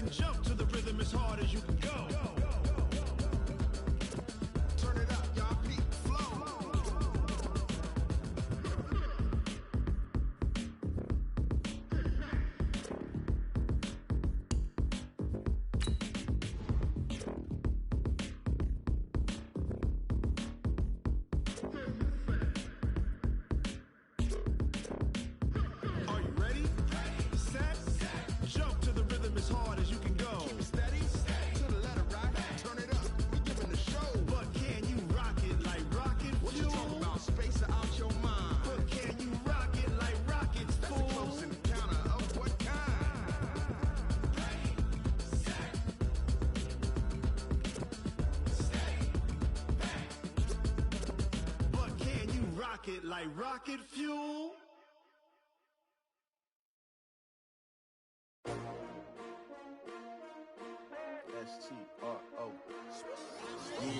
and jump to the rhythm as hard as you can go. Turn it up, y'all, beat flow. Are you ready? Set, jump to the rhythm as hard as you can go. Keep it steady, to the letter right. Turn it up, we giving the show. But can you rock it like rocket fuel? What you talking about? Space out your mind. But can you rock it like rockets, fool? That's a close encounter of what kind? But can you rock it like rocket fuel? LetsTalkTurkey14's. Yeah.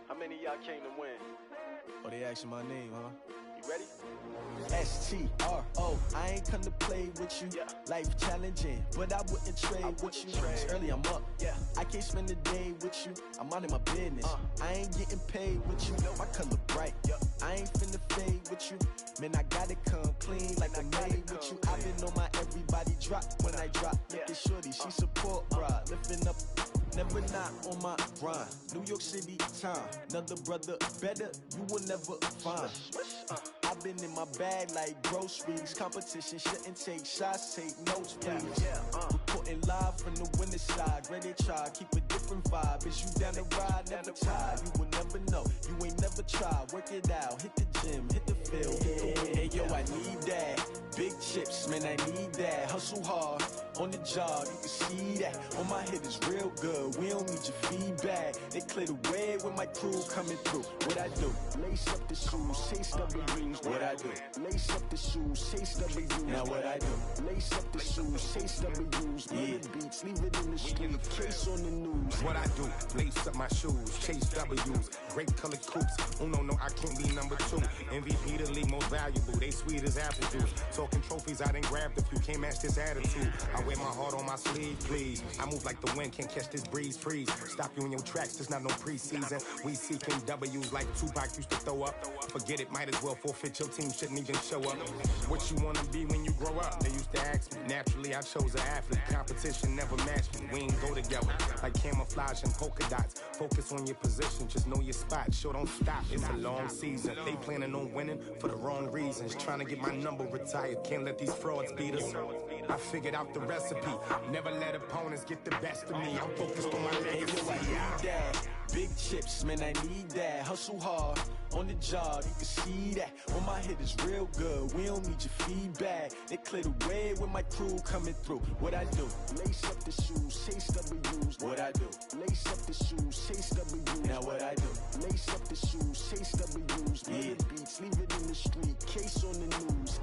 How many of y'all came to win? Oh, they asking my name, huh? You ready? STRO, I ain't come to play with you. Yeah. Life challenging, but I wouldn't trade with you. It's early, I'm up. Yeah. I can't spend the day with you. I'm out of my business. I ain't getting paid with you. My color bright. I ain't finna fade with you. Man, I gotta come clean like I made with you. I've been on my everybody drop when I drop. Look at shorty, she support ride. Lifting up, never not on my grind. New York City time, another brother better, you will never find. I've been in my bag like groceries. Competition shouldn't take shots, take notes, please. Reporting live from the winning side. Ready to try, keep a different vibe. Is you down the ride, never tired. You will never know, you ain't never tried. Work it out, hit the gym, hit the field, hit the win. Hey yo, I need that. Big chips, man, I need that. Hustle hard, on the job, you can see that. On my head is real good, we don't need your feedback. They clear the way with my crew coming through. What I do? Lace up the shoes, chase W's. What I do? Lace up the shoes, chase W's. Now what I do? Lace up the shoes, chase W's. Yeah. Beats, leave it in the street, case on the news. What I do, lace up my shoes, chase W's, great colored coops. Oh no, I can't be number two. MVP the league most valuable, they sweet as apple juice. Talking trophies, I done grabbed a few, can't match this attitude. I wear my heart on my sleeve, please. I move like the wind, can't catch this breeze, freeze. Stop you in your tracks, there's not no preseason. We seeking W's like Tupac used to throw up. Forget it, might as well forfeit, your team shouldn't even show up. What you wanna be when you grow up? They used to ask me. Naturally, I chose an athlete. Competition never matched me. We ain't go together like camouflage and polka dots. Focus on your position, just know your spot. Sure, don't stop. It's a long season. They planning on winning for the wrong reasons. Trying to get my number retired. Can't let these frauds beat us. I figured out the recipe. Never let opponents get the best of me. I'm focused on my legacy. I need that. Big chips, man, I need that. Hustle hard, on the job, you can see that. On my head is real good, we don't need your feedback. They clear the way with my crew coming through. What I do? Lace up the shoes, chase W's. What I do? Lace up the shoes, chase W's. Now what I do? Lace up the shoes, chase W's. Yeah. Beats, leave it in the street, case on the news.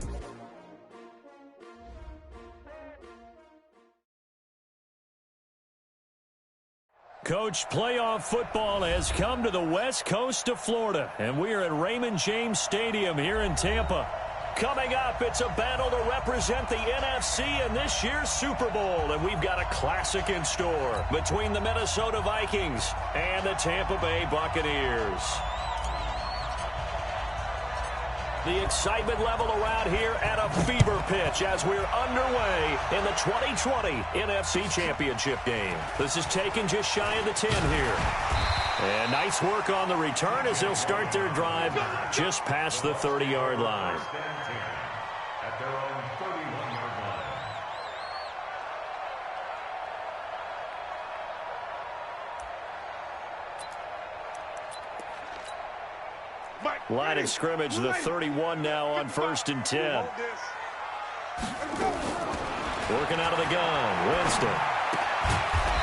Coach, playoff football has come to the west coast of Florida, and we are at Raymond James Stadium here in Tampa. Coming up, it's a battle to represent the NFC in this year's Super Bowl, and we've got a classic in store between the Minnesota Vikings and the Tampa Bay Buccaneers. The excitement level around here at a fever pitch as we're underway in the 2020 NFC Championship game. This is taken just shy of the 10 here. And nice work on the return as they'll start their drive just past the 30-yard line. At their own 31-yard line. Line of scrimmage, the 31 now on 1st and 10. Working out of the gun, Winston.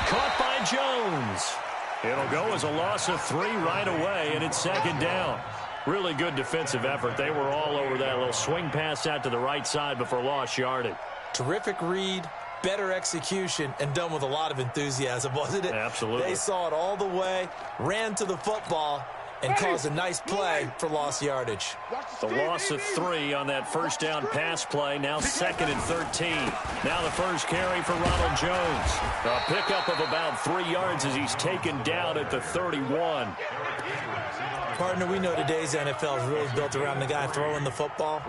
Caught by Jones. It'll go as a loss of 3 right away, and it's 2nd down. Really good defensive effort. They were all over that little swing pass out to the right side before lost yardage. Terrific read, better execution, and done with a lot of enthusiasm, wasn't it? Absolutely. They saw it all the way, ran to the football, and caused a nice play for lost yardage. The loss of 3 on that first down pass play, now 2nd and 13. Now the first carry for Ronald Jones. A pickup of about 3 yards as he's taken down at the 31. Partner, we know today's NFL is really built around the guy throwing the football.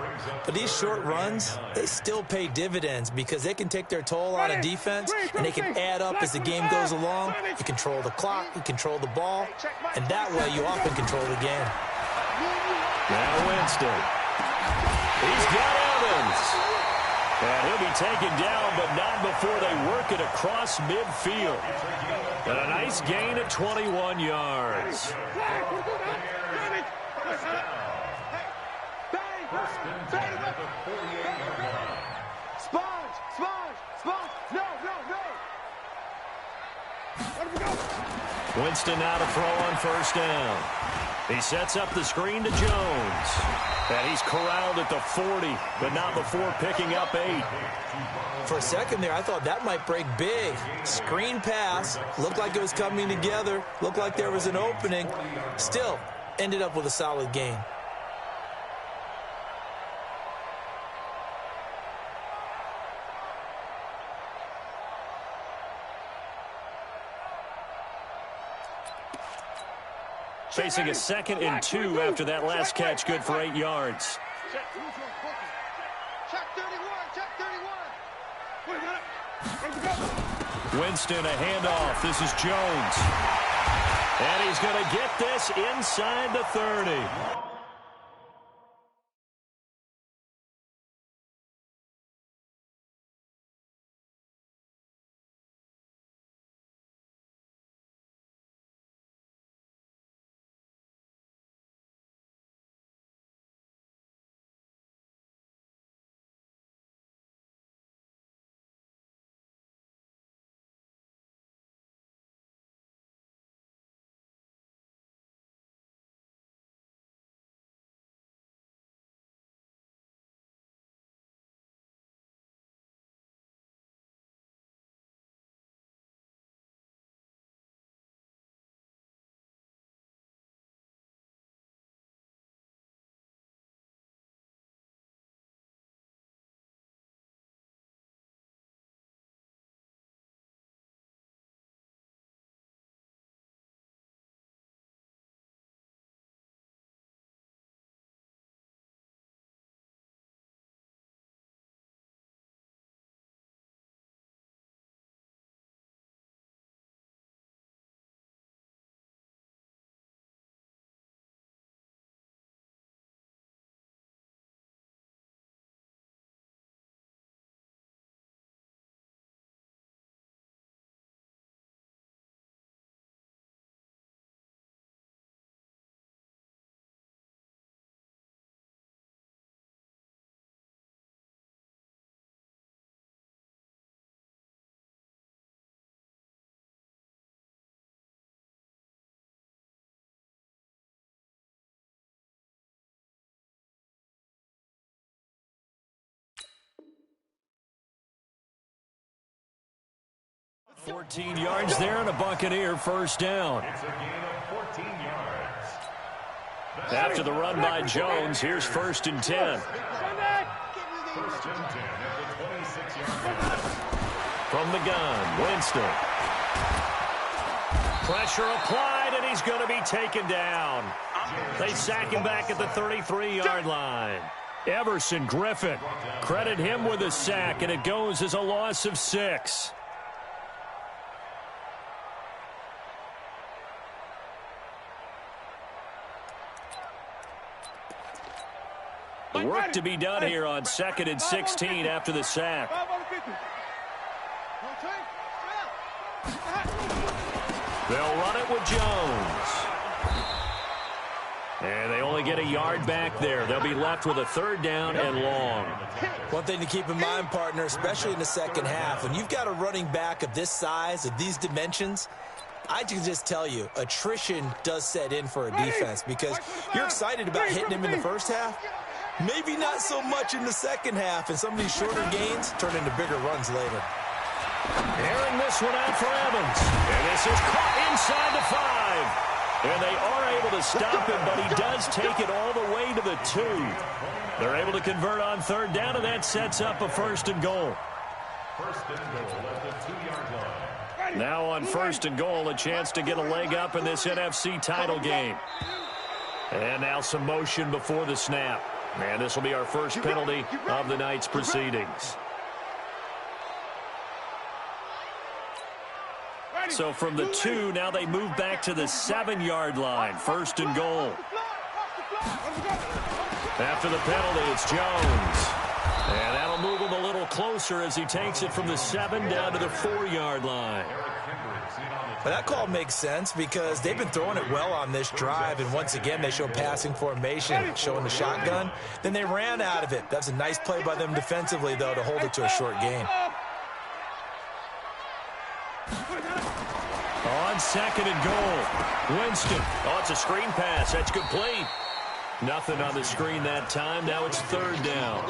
But these short runs, they still pay dividends because they can take their toll on a defense, and they can add up as the game goes along. You control the clock, you control the ball, and that way you often control the game. Now Winston. He's got Evans. And he'll be taken down, but not before they work it across midfield. And a nice gain of 21 yards. Winston now to throw on first down. He sets up the screen to Jones. And he's corralled at the 40, but not before picking up 8. For a second there, I thought that might break big. Screen pass, looked like it was coming together, looked like there was an opening. Still, ended up with a solid gain. Facing a 2nd and 2 after that last catch, good for 8 yards. Winston, a handoff. This is Jones. And he's going to get this inside the 30. $14 yards there and a Buccaneer first down. It's a gain of 14 yards. After the run by Jones, here's 1st and 10. 1st and 10 at the 26-yard line. From the gun, Winston. Pressure applied, and he's going to be taken down. They sack him back at the 33-yard line. Everson Griffin, credit him with a sack, and it goes as a loss of 6. Work to be done here on 2nd and 16 after the sack. They'll run it with Jones. And they only get a yard back there. They'll be left with a 3rd down and long. One thing to keep in mind, partner, especially in the second half, when you've got a running back of this size, of these dimensions, I can just tell you, attrition does set in for a defense because you're excited about hitting him in the first half. Maybe not so much in the second half, and some of these shorter gains turn into bigger runs later. Airing this one out for Evans. And this is caught inside the 5. And they are able to stop him, but he does take it all the way to the 2. They're able to convert on third down, and that sets up a 1st and goal. First and goal at the 2-yard line. Now on 1st and goal, a chance to get a leg up in this NFC title game. And now some motion before the snap. And this will be our first penalty of the night's proceedings. So from the 2, now they move back to the 7-yard line. 1st and goal. After the penalty, it's Jones. And that'll move him a little closer as he takes it from the 7 down to the 4-yard line. But that call makes sense because they've been throwing it well on this drive, and once again they show passing formation, showing the shotgun. Then they ran out of it. That's a nice play by them defensively, though, to hold it to a short gain. On 2nd and goal, Winston. Oh, it's a screen pass. That's complete. Nothing on the screen that time. Now it's 3rd down.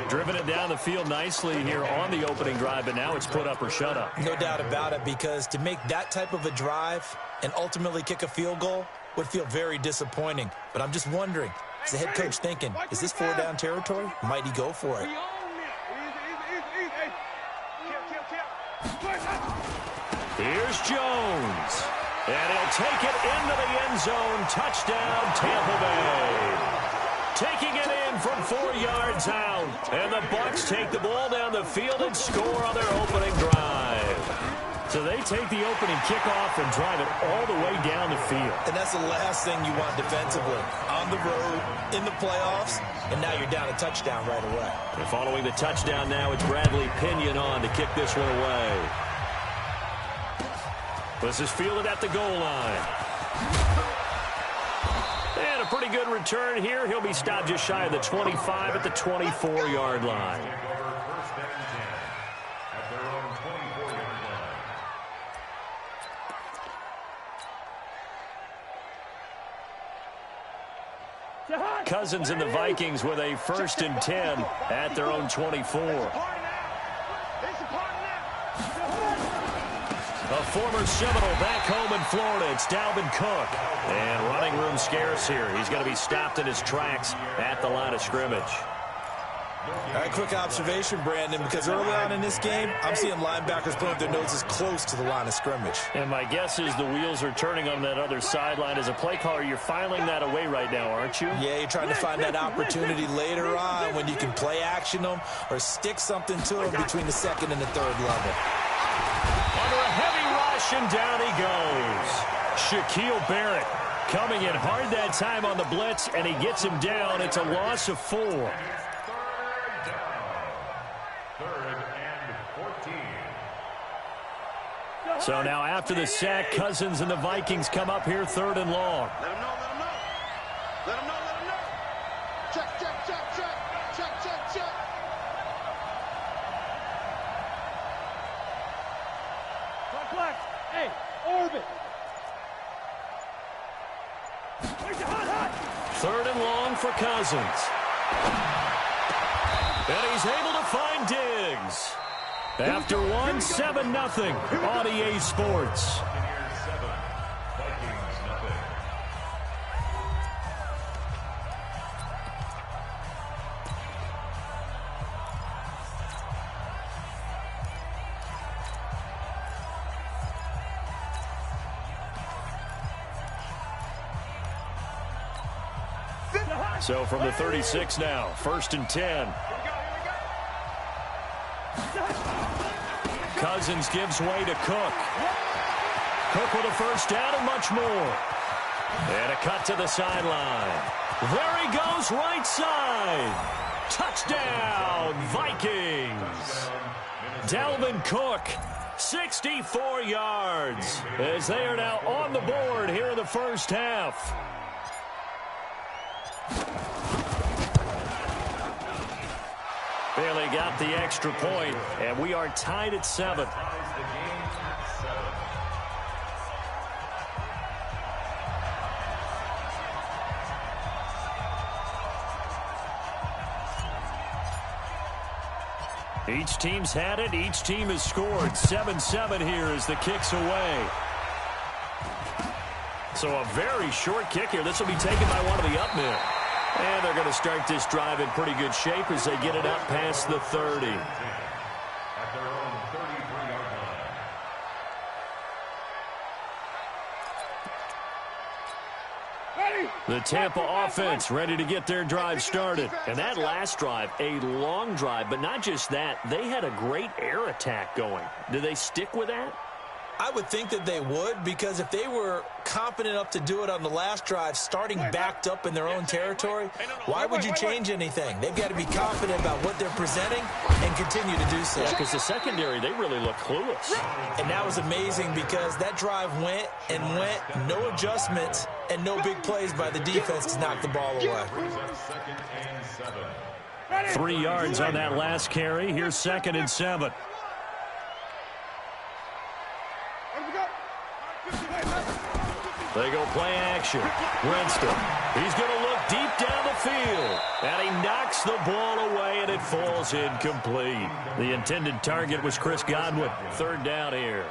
Driven it down the field nicely here on the opening drive, but now it's put up or shut up. No doubt about it, because to make that type of a drive and ultimately kick a field goal would feel very disappointing. But I'm just wondering, is the head coach thinking, is this 4-down territory? Might he go for it? Here's Jones. And he'll take it into the end zone. Touchdown, Tampa Bay. Taking it in from 4 yards out. And the Bucs take the ball down the field and score on their opening drive. So they take the opening kickoff and drive it all the way down the field. And that's the last thing you want defensively. On the road, in the playoffs, and now you're down a touchdown right away. And following the touchdown now, it's Bradley Pinion on to kick this one away. This is fielded at the goal line. And a pretty good return here. He'll be stopped just shy of the 25 at the 24-yard line. First and 10 at their own 24-yard line. Cousins and the Vikings with a 1st and 10 at their own 24. A former Seminole back home in Florida. It's Dalvin Cook. And running room scarce here. He's going to be stopped in his tracks at the line of scrimmage. All right, quick observation, Brandon, because early on in this game, I'm seeing linebackers putting their noses close to the line of scrimmage. And my guess is the wheels are turning on that other sideline. As a play caller, you're filing that away right now, aren't you? Yeah, you're trying to find that opportunity later on when you can play action them or stick something to them between the 2nd and the 3rd level. Under a heavy rush, and down he goes. Shaquille Barrett coming in hard that time on the blitz, and he gets him down. It's a loss of 4. Third and 14. So now after the sack, Cousins and the Vikings come up here 3rd and long. Let him know, let him know. Let him know, let him know. Check, check, check, check. Check, check, check. Complex. Hey, orbit. 3rd and long for Cousins. And he's able to find Diggs. After one, 7-0 on EA Sports. Buccaneers 7, Vikings nothing. So from the 36 now, 1st and 10. Cousins gives way to Cook. Cook with a 1st down and much more. And a cut to the sideline. There he goes, right side. Touchdown, Vikings. Dalvin Cook, 64 yards, as they are now on the board here in the 1st half. Bailey got the extra point, and we are tied at 7. Each team's had it. Each team has scored. 7-7 here as the kick's away. So a very short kick here. This will be taken by one of the up men. And they're going to start this drive in pretty good shape as they get it up past the 30. At their own 33-yard line. The Tampa offense ready to get their drive started. And that last drive, a long drive, but not just that. They had a great air attack going. Do they stick with that? I would think that they would, because if they were confident enough to do it on the last drive, starting backed up in their own territory, why would you change anything? They've got to be confident about what they're presenting and continue to do so. Yeah, because the secondary, they really look clueless. And that was amazing because that drive went and went, no adjustments and no big plays by the defense to knock the ball away. 3 yards on that last carry. Here's 2nd and 7. They go play action. Winston. He's going to look deep down the field. And he knocks the ball away, and it falls incomplete. The intended target was Chris Godwin. 3rd down here.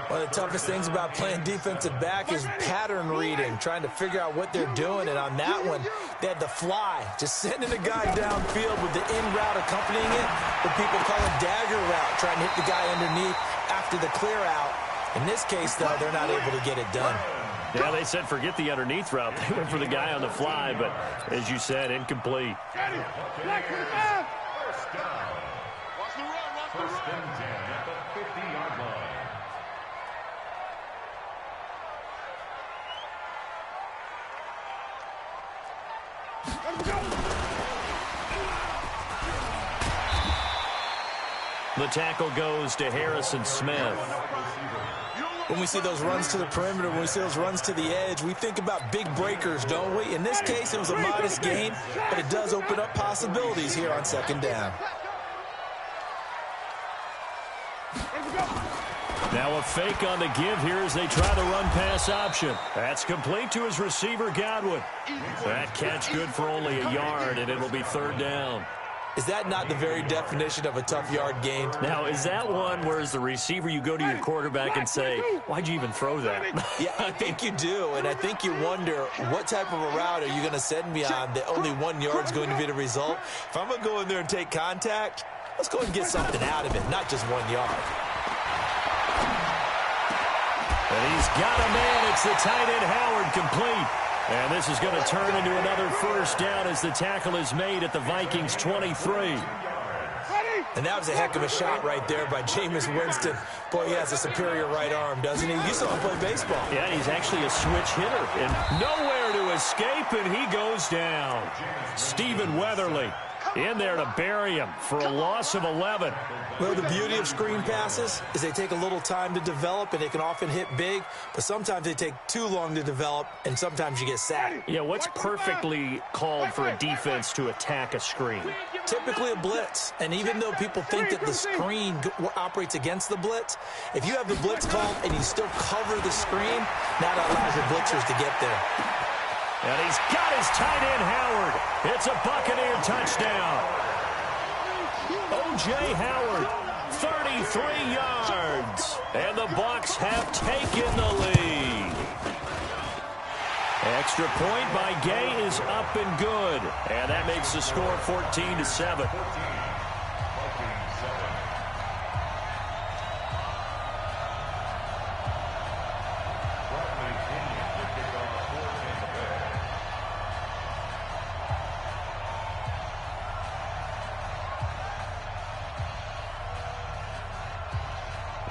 One of the toughest things about playing defensive back is pattern reading, trying to figure out what they're doing. And on that one, they had the fly, just sending a guy downfield with the in route accompanying it. What people call a dagger route, trying to hit the guy underneath after the clear out. In this case, though, they're not able to get it done. Yeah, they said forget the underneath route. They went for the guy on the fly, but as you said, incomplete. First down. First and 10 at the 50-yard line. The tackle goes to Harrison Smith. When we see those runs to the perimeter, when we see those runs to the edge, we think about big breakers, don't we? In this case, it was a modest gain, but it does open up possibilities here on 2nd down. Now a fake on the give here as they try the run-pass option. That's complete to his receiver, Godwin. That catch good for only a yard, and it'll be 3rd down. Is that not the very definition of a tough yard gain? Now, is that one where as the receiver you go to your quarterback and say, why'd you even throw that? Yeah, I think you do, and I think you wonder what type of a route are you going to send me on that only 1 yard's going to be the result? If I'm going to go in there and take contact, let's go and get something out of it, not just 1 yard. And he's got a man. It's the tight end, Howard, complete. And this is going to turn into another 1st down as the tackle is made at the Vikings 23. And that was a heck of a shot right there by Jameis Winston. Boy, he has a superior right arm, doesn't he? You saw him play baseball. Yeah, he's actually a switch hitter. And nowhere to escape, and he goes down. Stephen Weatherly in there to bury him for a loss of 11. Well, the beauty of screen passes is they take a little time to develop, and they can often hit big, but sometimes they take too long to develop, and sometimes you get sacked. Yeah, what's perfectly called for a defense to attack a screen? Typically a blitz, and even though people think that the screen operates against the blitz, if you have the blitz called and you still cover the screen, that allows your blitzers to get there. And he's got his tight end, Howard. It's a Buccaneer touchdown. O.J. Howard, 33 yards. And the Bucs have taken the lead. Extra point by Gay is up and good. And that makes the score 14-7.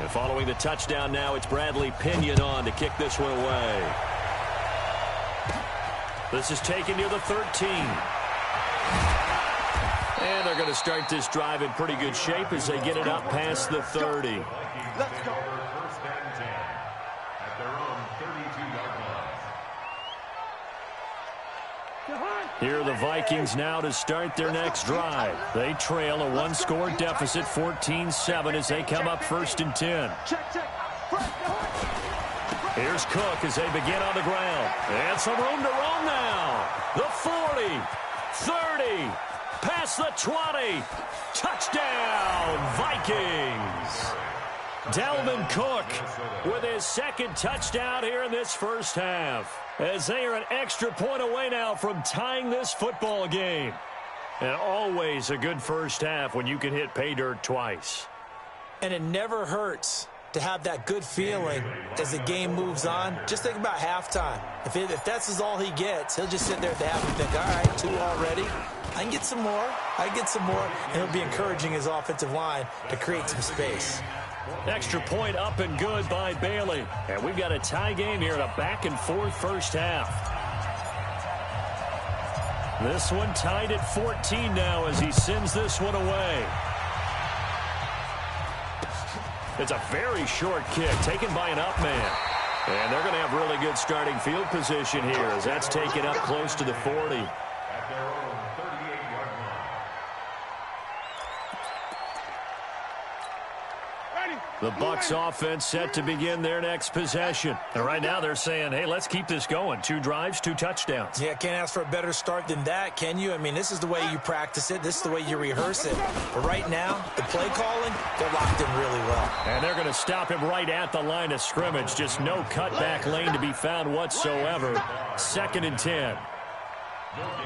And following the touchdown now, it's Bradley Pinion on to kick this one away. This is taken near the 13. And they're going to start this drive in pretty good shape as they get it up past the 30. Let's go. First and 10 at their own 32-yard line. Here are the Vikings now to start their next drive. They trail a one-score deficit, 14-7, as they come up 1st and 10. Here's Cook as they begin on the ground. And some room to roam now. The 40, 30, past the 20. Touchdown, Vikings. Dalvin Cook with his second touchdown here in this first half, as they are an extra point away now from tying this football game. And always a good first half when you can hit pay dirt twice. And it never hurts to have that good feeling as the game moves on. Just think about halftime. If that's all he gets, he'll just sit there at the half and think, all right, 2 already. I can get some more. And he'll be encouraging his offensive line to create some space. Extra point up and good by Bailey. And we've got a tie game here in a back-and-forth first half. This one tied at 14 now as he sends this one away. It's a very short kick taken by an up man. And they're going to have really good starting field position here as that's taken up close to the 40. At their own 38-yard line. The Bucs offense set to begin their next possession. And right now they're saying, hey, let's keep this going. 2 drives, 2 touchdowns. Yeah, can't ask for a better start than that, can you? I mean, this is the way you practice it. This is the way you rehearse it. But right now, the play calling, they're locked in really well. And they're going to stop him right at the line of scrimmage. Just no cutback lane to be found whatsoever. 2nd and 10.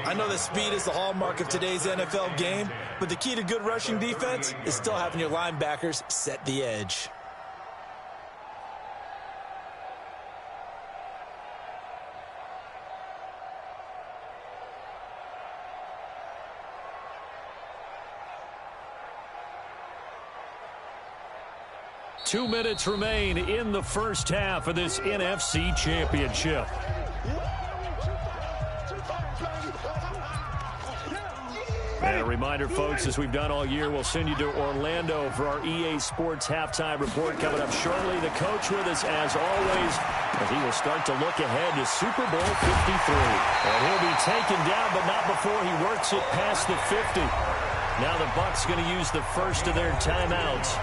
I know that speed is the hallmark of today's NFL game, but the key to good rushing defense is still having your linebackers set the edge. Two minutes remain in the first half of this NFC Championship. And a reminder, folks, as we've done all year, we'll send you to Orlando for our EA Sports halftime report coming up shortly. The coach with us, as always, as he will start to look ahead to Super Bowl 53. And he'll be taken down, but not before he works it past the 50. Now the Bucs going to use the first of their timeouts.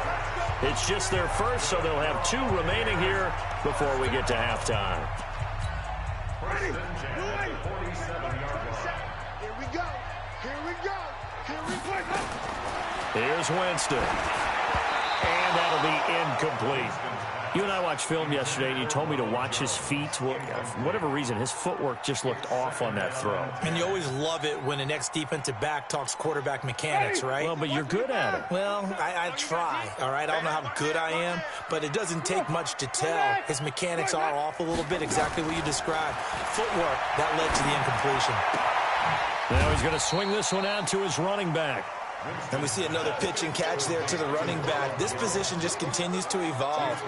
It's just their first, so they'll have 2 remaining here before we get to halftime. First and 10 at the 47-yard line. Here we go. Here we go. Here we go. Here's Winston. And that'll be incomplete. You and I watched film yesterday, and you told me to watch his feet. Well, for whatever reason, his footwork just looked off on that throw. And you always love it when the next defensive back talks quarterback mechanics, right? Well, but you're good at it. Well, I try, all right? I don't know how good I am, but it doesn't take much to tell. His mechanics are off a little bit, exactly what you described. Footwork, that led to the incompletion. Now he's going to swing this one out to his running back. And we see another pitch and catch there to the running back. This position just continues to evolve.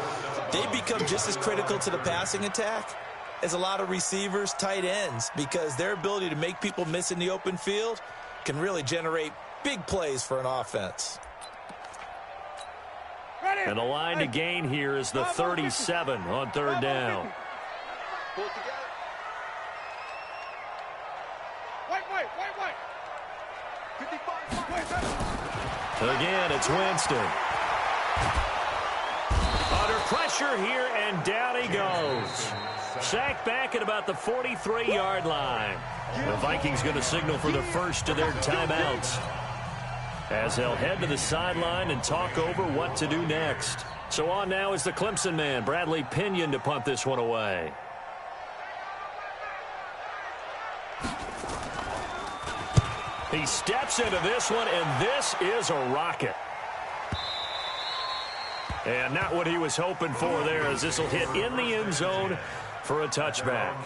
They become just as critical to the passing attack as a lot of receivers, tight ends, because their ability to make people miss in the open field can really generate big plays for an offense. And the line to gain here is the 37 on 3rd down. Pull it together. Wait. 55. Again, it's Winston. Under pressure here, and down he goes. Sacked back at about the 43-yard line. The Vikings going to signal for the first of their timeouts, as they'll head to the sideline and talk over what to do next. So on now is the Clemson man, Bradley Pinion, to punt this one away. He steps into this one, and this is a rocket. And not what he was hoping for there, as this will hit in the end zone for a touchback.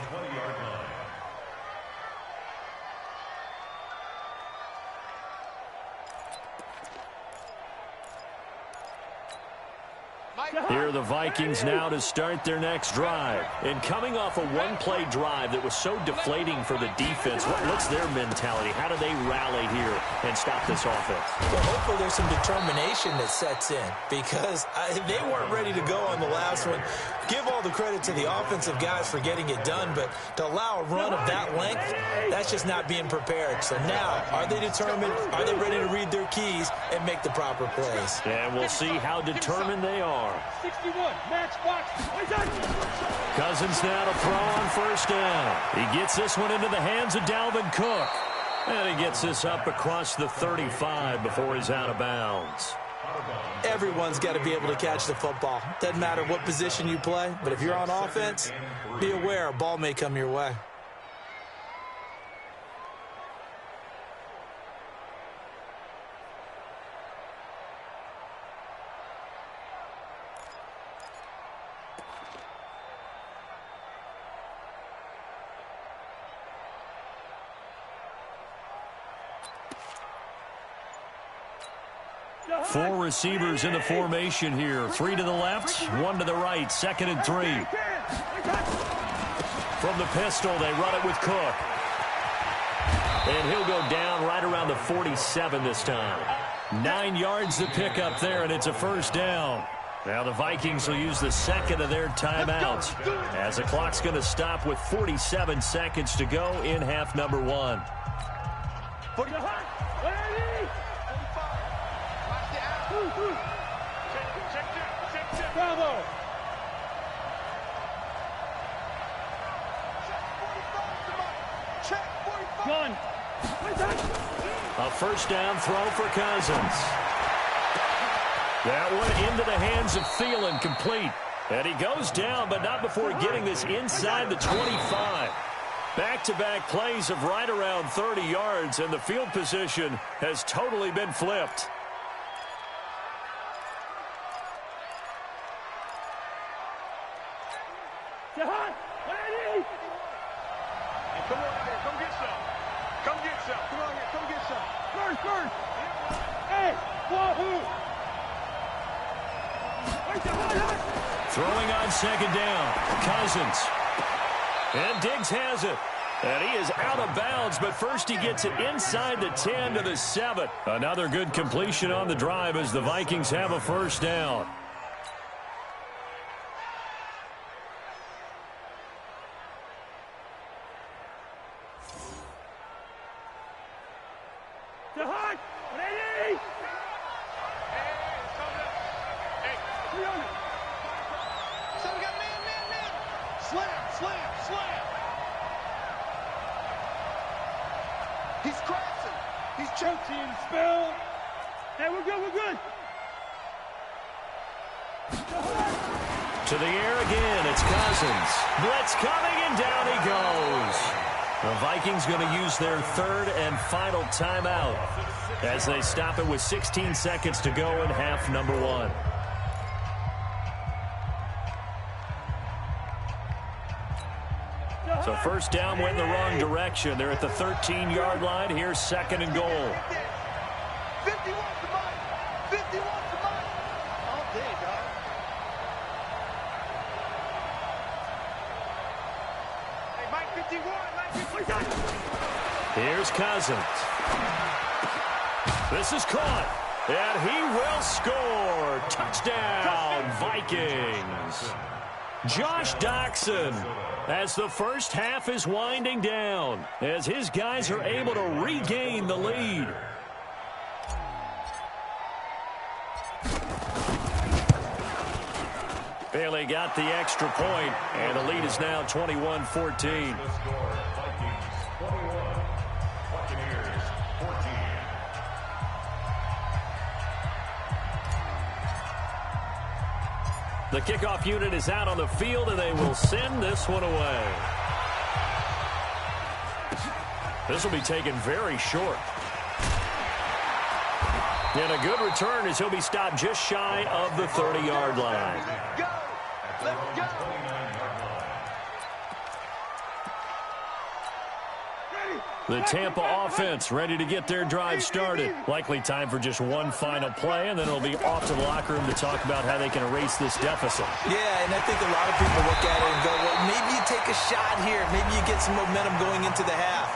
Here are the Vikings now to start their next drive. And coming off a one-play drive that was so deflating for the defense, what's their mentality? How do they rally here and stop this offense? Well, hopefully there's some determination that sets in, because they weren't ready to go on the last one. Give all the credit to the offensive guys for getting it done, but to allow a run of that length, that's just not being prepared. So now, are they determined? Are they ready to read their keys and make the proper plays? And we'll see how determined they are. 61, match box. Cousins now to throw on 1st down. He gets this one into the hands of Dalvin Cook. And he gets this up across the 35 before he's out of bounds. Everyone's got to be able to catch the football. Doesn't matter what position you play, but if you're on offense, be aware a ball may come your way. Four receivers in the formation here. 3 to the left, 1 to the right. 2nd and 3. From the pistol, they run it with Cook. And he'll go down right around the 47 this time. 9 yards to pick up there, and it's a first down. Now the Vikings will use the second of their timeouts, as the clock's going to stop with 47 seconds to go in half number 1. Bravo. Gun. A first down throw for Cousins. That one into the hands of Thielen, complete. And he goes down, but not before getting this inside the 25. Back-to-back plays of right around 30 yards, and the field position has totally been flipped. Throwing on second down, Cousins. And Diggs has it. And he is out of bounds, but first he gets it inside the 10 to the 7. Another good completion on the drive as the Vikings have a first down. He's crashing. He's choking. Spill. Hey, we're good. We're good. To the air again. It's Cousins. Blitz coming, and down he goes. The Vikings going to use their third and final timeout as they stop it with 16 seconds to go in half number 1. So first down went in the wrong direction. They're at the 13-yard line. Here's 2nd and goal. 51 to Mike. 51 to Mike. All day, dog. Hey, Mike 51. Mike 51. Here's Cousins. This is caught. And he will score. Touchdown, Vikings. Josh Doxson, as the first half is winding down, as his guys are able to regain the lead. Bailey got the extra point, and the lead is now 21-14. The kickoff unit is out on the field, and they will send this one away. This will be taken very short. And a good return as he'll be stopped just shy of the 30-yard line. Go. Let's go. The Tampa offense ready to get their drive started. Likely time for just one final play, and then it'll be off to the locker room to talk about how they can erase this deficit. Yeah, and I think a lot of people look at it and go, well, maybe you take a shot here. Maybe you get some momentum going into the half.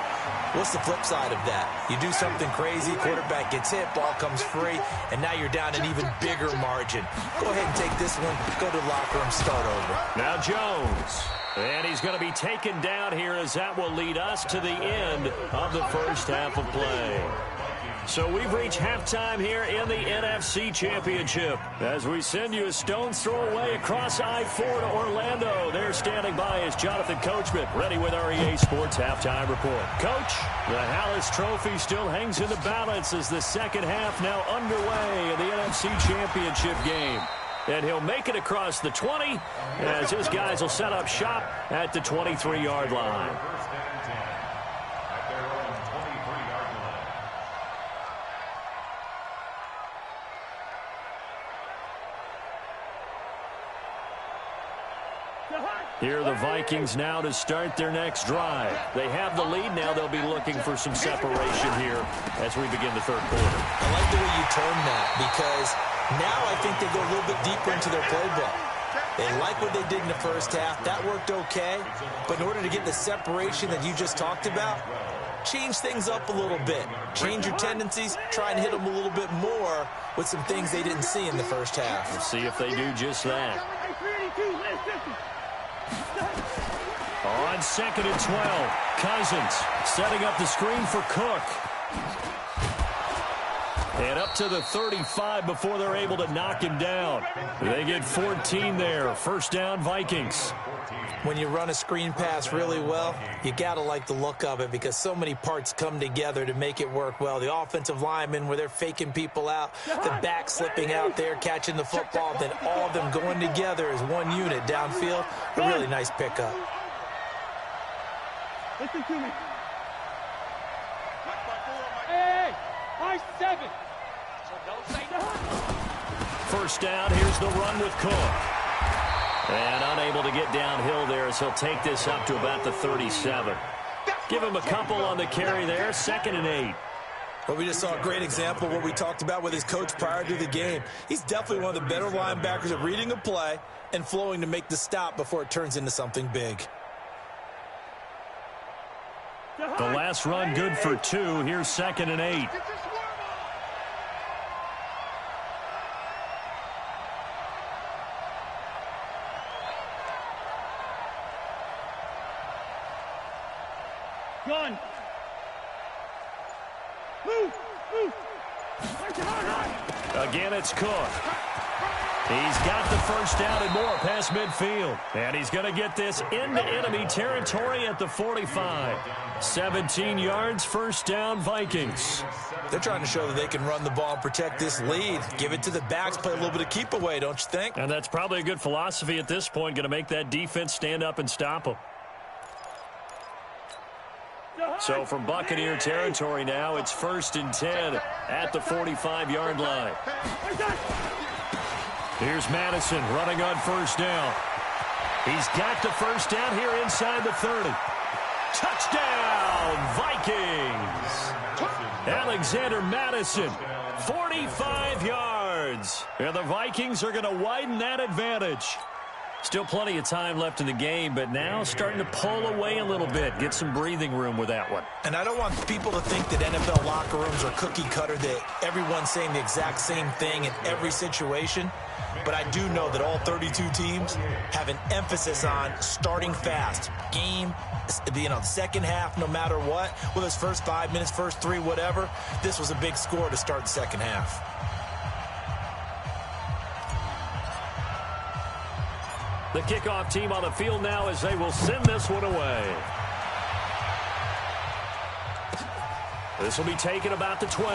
What's the flip side of that? You do something crazy, quarterback gets hit, ball comes free, and now you're down an even bigger margin. Go ahead and take this one, go to the locker room, start over. Now Jones. And he's going to be taken down here as that will lead us to the end of the first half of play. So we've reached halftime here in the NFC Championship. As we send you a stone's throw away across I-4 to Orlando. There standing by is Jonathan Coachman, ready with our EA Sports Halftime Report. Coach, the Hallis Trophy still hangs in the balance as the second half now underway in the NFC Championship game. And he'll make it across the 20 as his guys will set up shop at the 23-yard line. Here are the Vikings now to start their next drive. They have the lead now. They'll be looking for some separation here as we begin the third quarter. I like the way you term that because now I think they go a little bit deeper into their playbook. They like what they did in the first half. That worked okay. But in order to get the separation that you just talked about, change things up a little bit. Change your tendencies. Try and hit them a little bit more with some things they didn't see in the first half. We'll see if they do just that. On 2nd and 12, Cousins setting up the screen for Cook. And up to the 35 before they're able to knock him down. They get 14 there. First down, Vikings. When you run a screen pass really well, you got to like the look of it because so many parts come together to make it work well. The offensive linemen where they're faking people out, the back slipping out there, catching the football, then all of them going together as one unit downfield. A really nice pickup. Listen to me. Hey, I 7. So don't say no. First down, here's the run with Cook. And unable to get downhill there as he'll take this up to about the 37. Give him a couple on the carry there, 2nd and 8. Well, we just saw a great example of what we talked about with his coach prior to the game. He's definitely one of the better linebackers at reading a play and flowing to make the stop before it turns into something big. The last run good for 2. Here's 2nd and 8. Gun. Move. Again, it's Cook. He's got the first down and more past midfield. And he's going to get this into enemy territory at the 45. 17 yards, first down, Vikings. They're trying to show that they can run the ball and protect this lead. Give it to the backs, play a little bit of keep away, don't you think? And that's probably a good philosophy at this point, going to make that defense stand up and stop them. So from Buccaneer territory now, it's 1st and 10 at the 45-yard line. Here's Madison running on first down. He's got the first down here inside the 30. Touchdown, Vikings! Alexander Madison, 45 yards. And the Vikings are going to widen that advantage. Still plenty of time left in the game, but now starting to pull away a little bit. Get some breathing room with that one. And I don't want people to think that NFL locker rooms are cookie cutter, that everyone's saying the exact same thing in every situation. But I do know that all 32 teams have an emphasis on starting fast. Game, the second half, no matter what. Whether it's first 5 minutes, first 3, whatever. This was a big score to start the second half. The kickoff team on the field now as they will send this one away. This will be taken about the 12.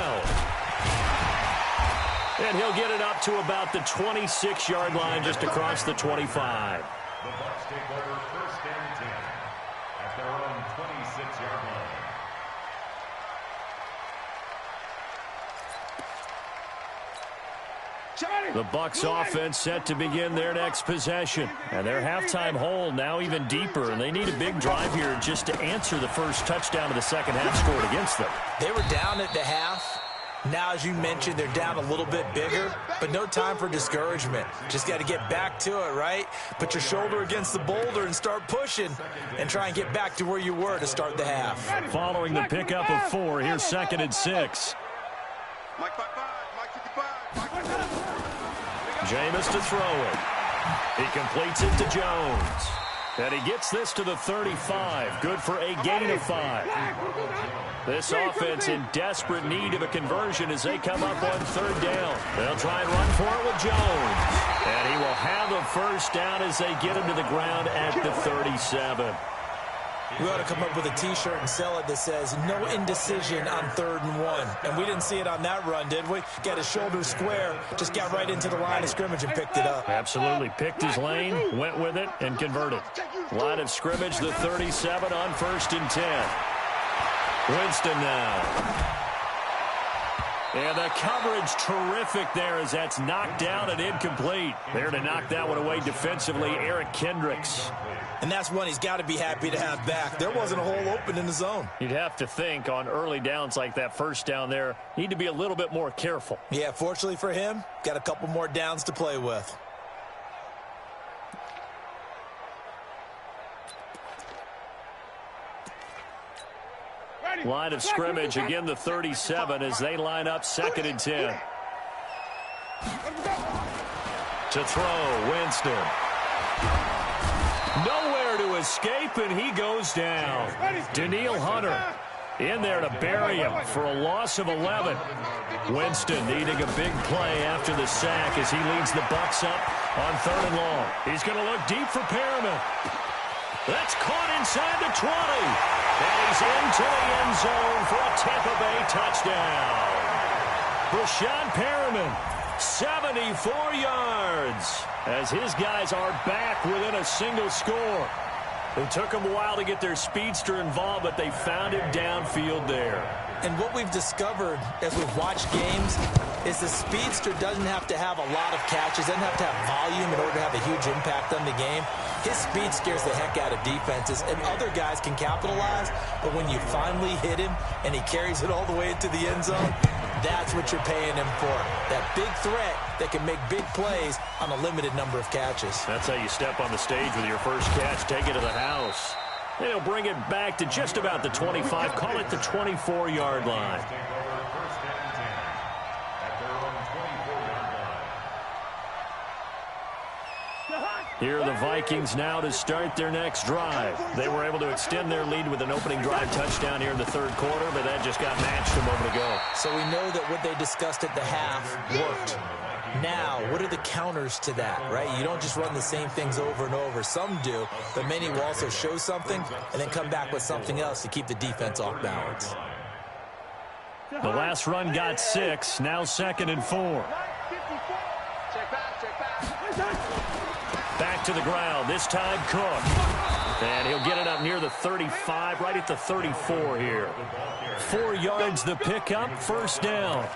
And he'll get it up to about the 26-yard line just across the 25. The Bucs take over 1st and 10 at their own 26-yard line. The Bucs offense set to begin their next possession. And their halftime hole now even deeper. And they need a big drive here just to answer the first touchdown of the second half scored against them. They were down at the half. Now, as you mentioned, they're down a little bit bigger, but no time for discouragement. Just got to get back to it, right? Put your shoulder against the boulder and start pushing and try and get back to where you were to start the half. Following the pickup of 4, here's 2nd and 6. Jameis to throw it. He completes it to Jones. And he gets this to the 35. Good for a gain of 5. This offense in desperate need of a conversion as they come up on 3rd down. They'll try and run for it with Jones. And he will have a first down as they get him to the ground at the 37. We ought to come up with a T-shirt and sell it that says, no indecision on 3rd and 1. And we didn't see it on that run, did we? Got his shoulders square, just got right into the line of scrimmage and picked it up. Absolutely. Picked his lane, went with it, and converted. Line of scrimmage, the 37 on 1st and 10. Winston now. And the coverage terrific there as that's knocked down and incomplete. There to knock that one away defensively, Eric Kendricks. And that's one he's got to be happy to have back. There wasn't a hole open in the zone. You'd have to think on early downs like that first down there, need to be a little bit more careful. Yeah, fortunately for him, got a couple more downs to play with. Line of scrimmage, again the 37 as they line up 2nd and 10. To throw, Winston. Nowhere to escape, and he goes down. Daniil Hunter in there to bury him for a loss of 11. Winston needing a big play after the sack as he leads the Bucs up on 3rd and long. He's going to look deep for Perriman. That's caught inside the 20. And he's into the end zone for a Tampa Bay touchdown. Brashad Perriman, 74 yards, as his guys are back within a single score. It took them a while to get their speedster involved, but they found him downfield there. And what we've discovered as we've watched games is the speedster doesn't have to have a lot of catches, doesn't have to have volume in order to have a huge impact on the game. His speed scares the heck out of defenses, and other guys can capitalize, but when you finally hit him and he carries it all the way into the end zone, that's what you're paying him for. That big threat that can make big plays on a limited number of catches. That's how you step on the stage with your first catch, take it to the house. They'll bring it back to just about the 25, call it the 24-yard line. Here are the Vikings now to start their next drive. They were able to extend their lead with an opening drive touchdown here in the 3rd quarter, but that just got matched a moment ago. So we know that what they discussed at the half worked. Now, what are the counters to that, right? You don't just run the same things over and over. Some do, but many will also show something and then come back with something else to keep the defense off balance. The last run got 6, now 2nd and 4. Back to the ground, this time Cook. And he'll get it up near the 35, right at the 34 here. 4 yards the pickup, 1st down.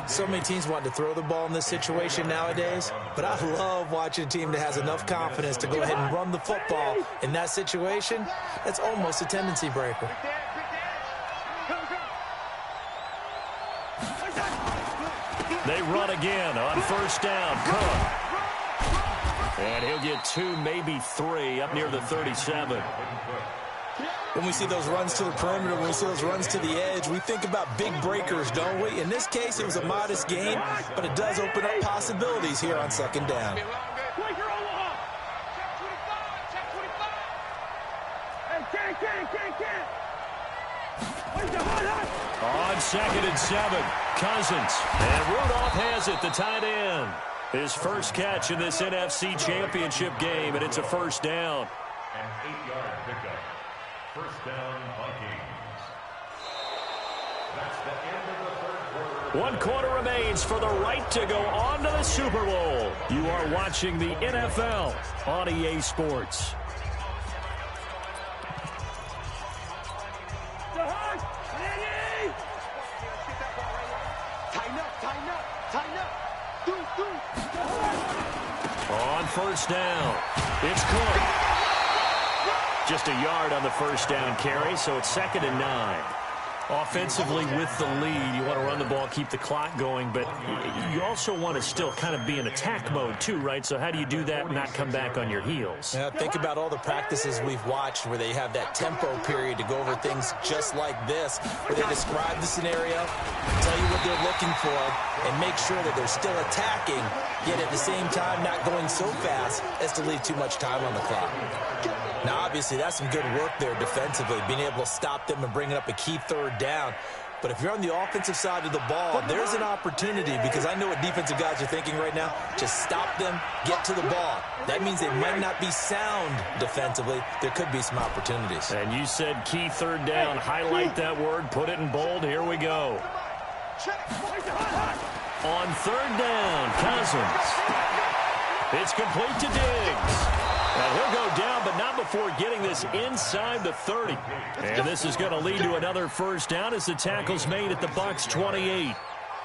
So many teams want to throw the ball in this situation nowadays, but I love watching a team that has enough confidence to go ahead and run the football in that situation. That's almost a tendency breaker. They run again on 1st down. Cook. And he'll get 2, maybe 3 up near the 37. When we see those runs to the perimeter, when we see those runs to the edge, we think about big breakers, don't we? In this case, it was a modest gain, but it does open up possibilities here on 2nd down. On 2nd and 7, Cousins. And Rudolph has it, the tight end. His first catch in this NFC Championship game, and it's a 1st down. An 8-yard pickup. 1st down, Vikings. That's the end of the 3rd quarter. 1 quarter remains for the right to go on to the Super Bowl. You are watching the NFL on EA Sports. On 1st down, it's Cook. Just a yard on the 1st down carry, so it's 2nd and 9. Offensively with the lead, you want to run the ball, keep the clock going, but you also want to still kind of be in attack mode too, right? So how do you do that and not come back on your heels? Yeah, think about all the practices we've watched where they have that tempo period to go over things just like this, where they describe the scenario, tell you what they're looking for, and make sure that they're still attacking, yet at the same time not going so fast as to leave too much time on the clock. Now, obviously, that's some good work there defensively, being able to stop them and bringing up a key third down. But if you're on the offensive side of the ball, there's an opportunity, because I know what defensive guys are thinking right now. Just stop them, get to the ball. That means they might not be sound defensively. There could be some opportunities. And you said key third down. Highlight that word, put it in bold. Here we go. On third down, Cousins. It's complete to Diggs. And he'll go down, but not before getting this inside the 30. And this is going to lead to another first down as the tackle's made at the Bucs 28.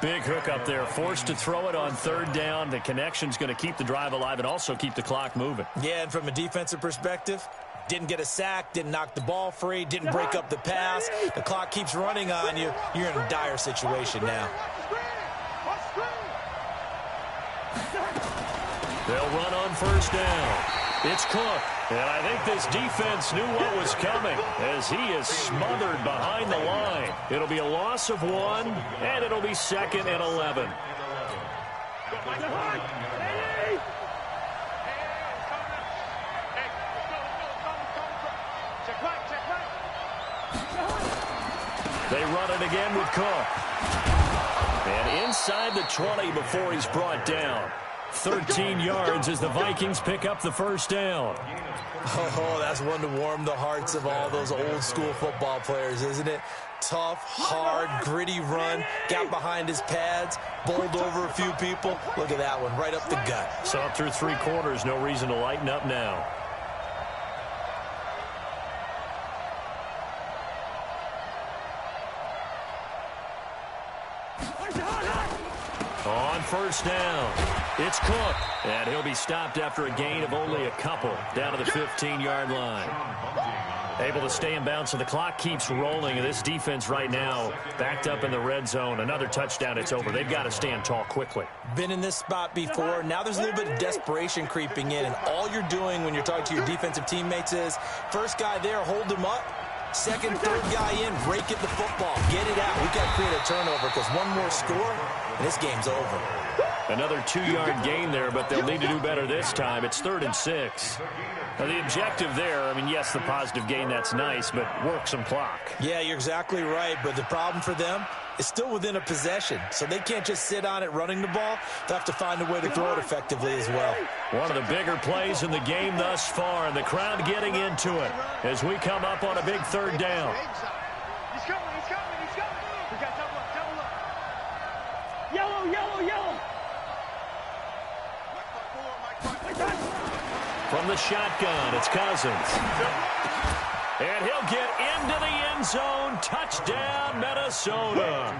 Big hook up there, forced to throw it on third down. The connection's going to keep the drive alive and also keep the clock moving. Yeah, and from a defensive perspective, didn't get a sack, didn't knock the ball free, didn't break up the pass. The clock keeps running on you. You're in a dire situation now. They'll run on first down. It's Cook, and I think this defense knew what was coming as he is smothered behind the line. It'll be a loss of 1, and it'll be 2nd and 11. They run it again with Cook. And inside the 20 before he's brought down. 13 yards as the Vikings pick up the first down. Oh, that's one to warm the hearts of all those old school football players, isn't it? Tough, hard, gritty run, got behind his pads, bowled over a few people. Look at that one, right up the gut. So up through 3 quarters, no reason to lighten up now. On first down, it's Cook, and he'll be stopped after a gain of only a couple, down to the 15-yard line. Able to stay in bounds, so the clock keeps rolling, and this defense right now backed up in the red zone. Another touchdown, it's over. They've got to stand tall quickly. Been in this spot before. Now there's a little bit of desperation creeping in, and all you're doing when you're talking to your defensive teammates is, first guy there, hold him up. Second, third guy in, break it the football. Get it out. We've got to create a turnover because one more score, and this game's over. Another 2-yard gain there, but they'll need to do better this time. It's 3rd and 6. Now, the objective there, I mean, yes, the positive gain, that's nice, but work some clock. Yeah, you're exactly right, but the problem for them is still within a possession, so they can't just sit on it running the ball. They'll have to find a way to throw it effectively as well. One of the bigger plays in the game thus far, and the crowd getting into it as we come up on a big 3rd down. He's coming, he's coming, he's coming. We got double up. Yellow, yellow, yellow. From the shotgun, it's Cousins. And he'll get into the end zone. Touchdown, Minnesota.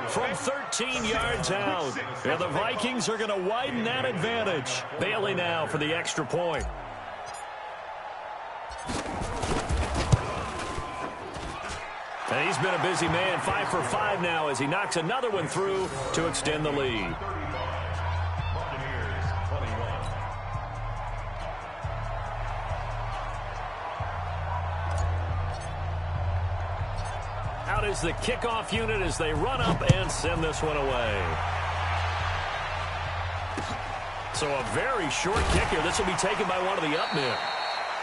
From 13 yards out. And the Vikings are going to widen that advantage. Bailey now for the extra point. And he's been a busy man, 5 for 5 now as he knocks another one through to extend the lead. Out is the kickoff unit as they run up and send this one away. So a very short kick here. This will be taken by one of the up men.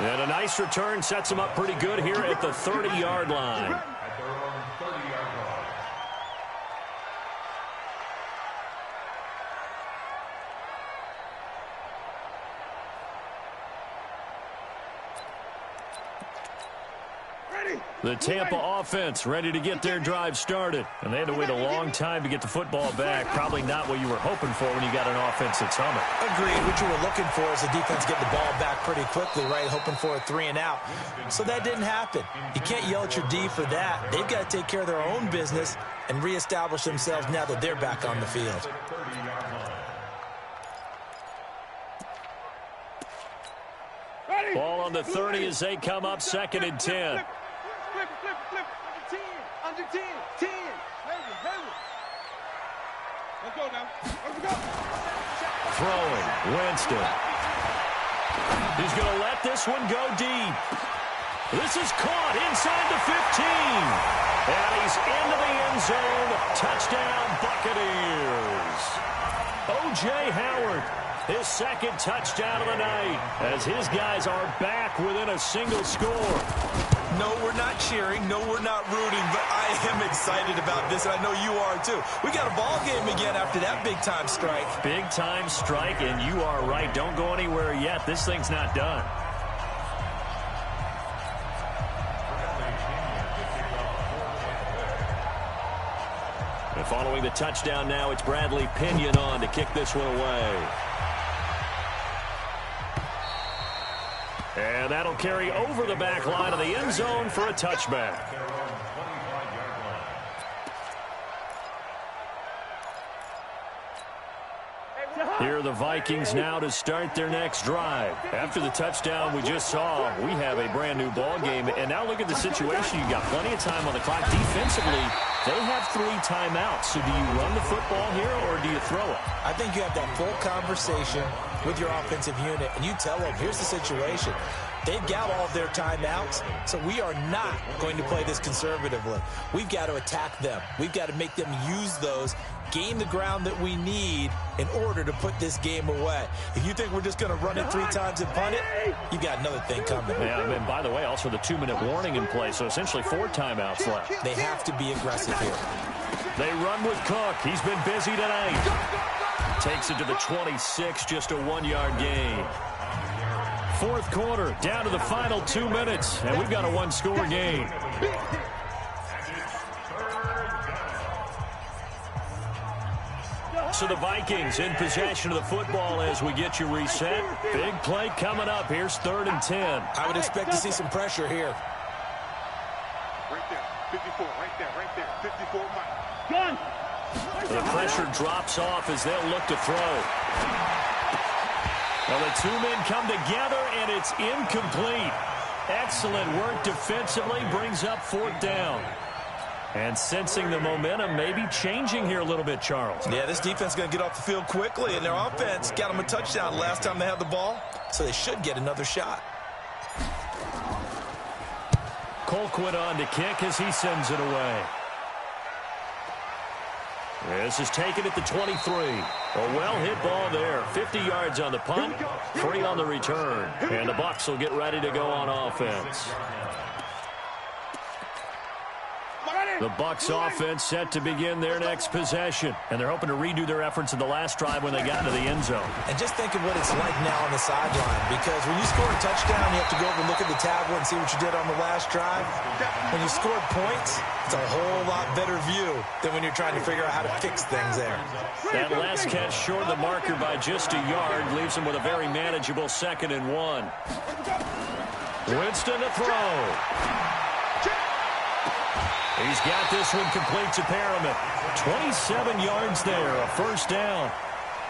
And a nice return sets him up pretty good here at the 30-yard line. The Tampa offense ready to get their drive started. And they had to wait a long time to get the football back. Probably not what you were hoping for when you got an offense that's humming. Agreed. What you were looking for is the defense get the ball back pretty quickly, right? Hoping for a 3 and out. So that didn't happen. You can't yell at your D for that. They've got to take care of their own business and reestablish themselves now that they're back on the field. Ball on the 30 as they come up 2nd and 10. Under 10. Let's go now. Let's go. Throwing, Winston. He's going to let this one go deep. This is caught inside the 15. And he's into the end zone. Touchdown, Buccaneers. O.J. Howard, his second touchdown of the night, as his guys are back within a single score. No, we're not cheering. No, we're not rooting, but I am excited about this, and I know you are too. We got a ball game again after that big-time strike. Big-time strike, and you are right. Don't go anywhere yet. This thing's not done. And following the touchdown now, it's Bradley Pinion on to kick this one away. And that'll carry over the back line of the end zone for a touchback. Here are the Vikings now to start their next drive. After the touchdown we just saw, we have a brand new ball game. And now look at the situation. You've got plenty of time on the clock. Defensively, they have 3 timeouts. So do you run the football here or do you throw it? I think you have that full conversation with your offensive unit, and you tell them, here's the situation. They've got all of their timeouts, so we are not going to play this conservatively. We've got to attack them. We've got to make them use those, gain the ground that we need in order to put this game away. If you think we're just going to run it 3 times and punt it, you got another thing coming. Yeah, and by the way, also the 2-minute warning in play, so essentially 4 timeouts left. They have to be aggressive here. They run with Cook. He's been busy tonight. Takes it to the 26, just a 1-yard gain. Fourth quarter, down to the final 2 minutes, and we've got a 1-score game. So the Vikings in possession of the football as we get you reset. Big play coming up. Here's 3rd and 10. I would expect to see some pressure here. Right there. 54. Right there. 54. Mike. Gun. The pressure drops off as they'll look to throw. Well, the 2 men come together, and it's incomplete. Excellent work defensively, brings up 4th down. And sensing the momentum maybe changing here a little bit, Charles. Yeah, this defense is going to get off the field quickly, and their offense got them a touchdown last time they had the ball, so they should get another shot. Colquitt on to kick as he sends it away. This is taken at the 23. A well-hit ball there. 50 yards on the punt, 3 on the return. And the Bucs will get ready to go on offense. The Bucs offense set to begin their next possession. And they're hoping to redo their efforts in the last drive when they got to the end zone. And just think of what it's like now on the sideline. Because when you score a touchdown, you have to go over and look at the tablet and see what you did on the last drive. When you scored points, it's a whole lot better view than when you're trying to figure out how to fix things there. That last catch short of the marker by just a yard leaves them with a very manageable 2nd and 1. Winston to throw. He's got this one complete to Perriman. 27 yards there, a 1st down.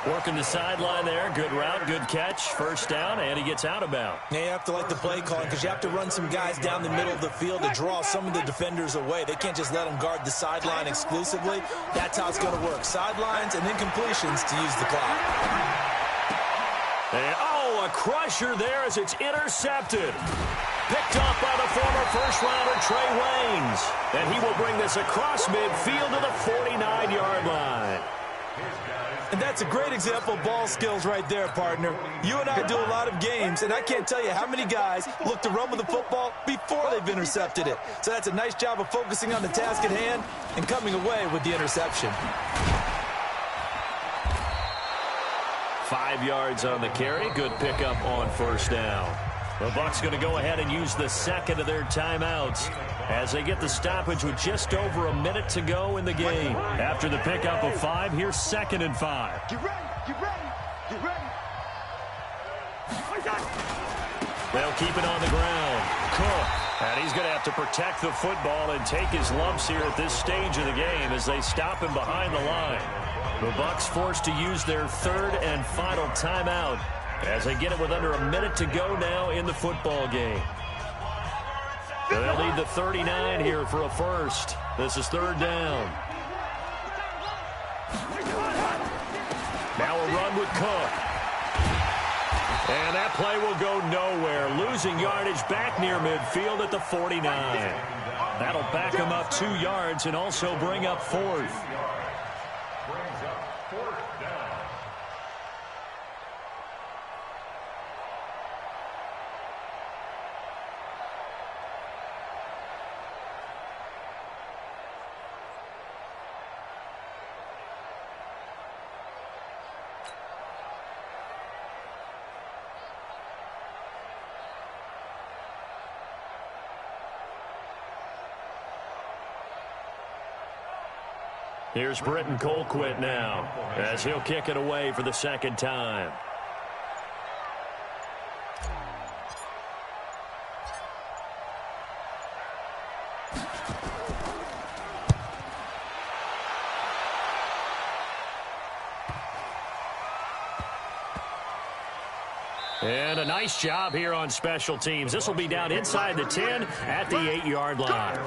Working the sideline there. Good route, good catch. 1st down, and he gets out of bounds. Now you have to like the play calling because you have to run some guys down the middle of the field to draw some of the defenders away. They can't just let them guard the sideline exclusively. That's how it's going to work. Sidelines and then completions to use the clock. And, a crusher there as it's intercepted. Picked off by the former first-rounder Trey Waynes. And he will bring this across midfield to the 49-yard line. And that's a great example of ball skills right there, partner. You and I do a lot of games, and I can't tell you how many guys look to run with the football before they've intercepted it. So that's a nice job of focusing on the task at hand and coming away with the interception. 5 yards on the carry. Good pickup on 1st down. The Bucs going to go ahead and use the 2nd of their timeouts as they get the stoppage with just over a minute to go in the game. After the pickup of 5, here's 2nd and 5. Get ready. Get ready. Get ready. They'll keep it on the ground. Cook. And he's going to have to protect the football and take his lumps here at this stage of the game as they stop him behind the line. The Bucs forced to use their 3rd and final timeout as they get it with under a minute to go now in the football game. And they'll need the 39 here for a first. This is third down. Now a run with Cook. And that play will go nowhere. Losing yardage back near midfield at the 49. That'll back him up 2 yards and also bring up fourth. Brings up fourth down. Here's Britton Colquitt now as he'll kick it away for the second time. And a nice job here on special teams. This will be down inside the 10 at the 8-yard line.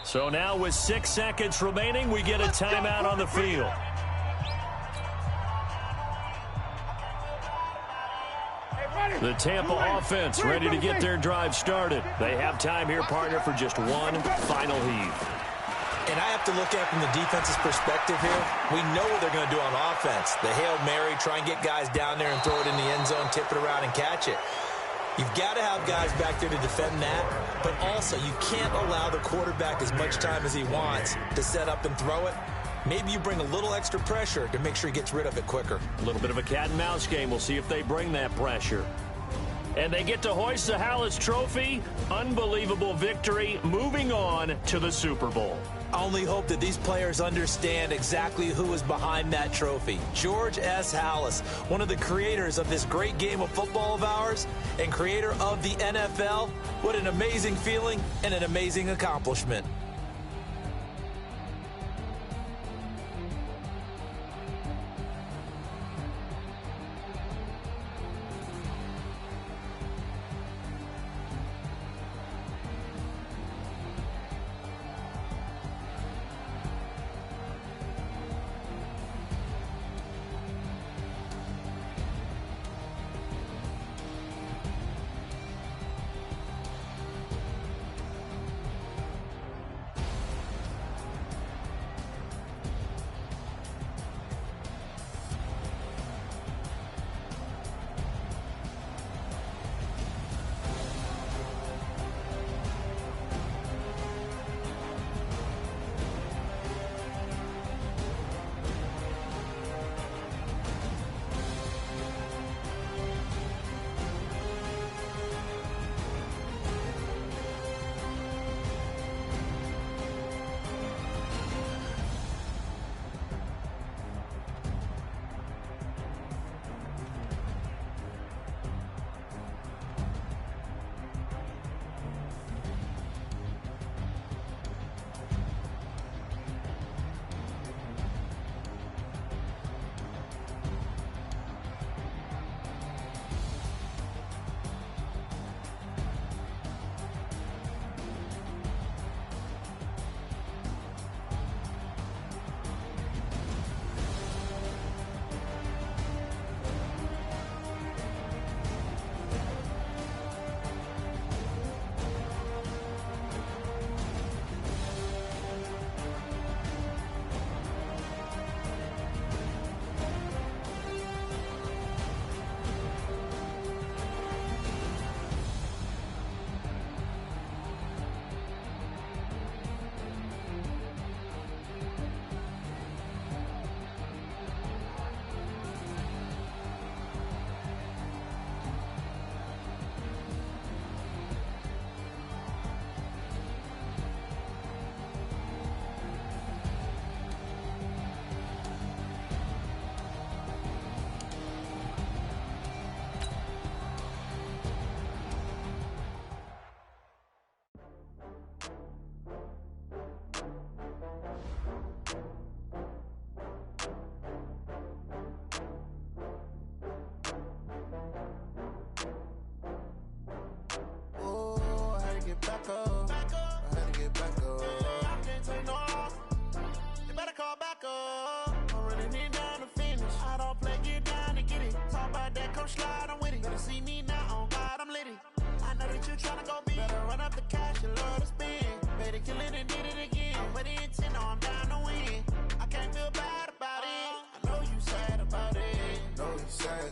So now with 6 seconds remaining, we get a timeout on the field. The Tampa offense ready to get their drive started. They have time here, partner, for just one final heave. And I have to look at it from the defense's perspective here. We know what they're going to do on offense. The Hail Mary, try and get guys down there and throw it in the end zone, tip it around and catch it. You've got to have guys back there to defend that, but also you can't allow the quarterback as much time as he wants to set up and throw it. Maybe you bring a little extra pressure to make sure he gets rid of it quicker. A little bit of a cat and mouse game. We'll see if they bring that pressure. And they get to hoist the Hallis Trophy. Unbelievable victory. Moving on to the Super Bowl. I only hope that these players understand exactly who is behind that trophy. George S. Hallis, one of the creators of this great game of football of ours and creator of the NFL. What an amazing feeling and an amazing accomplishment.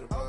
better run.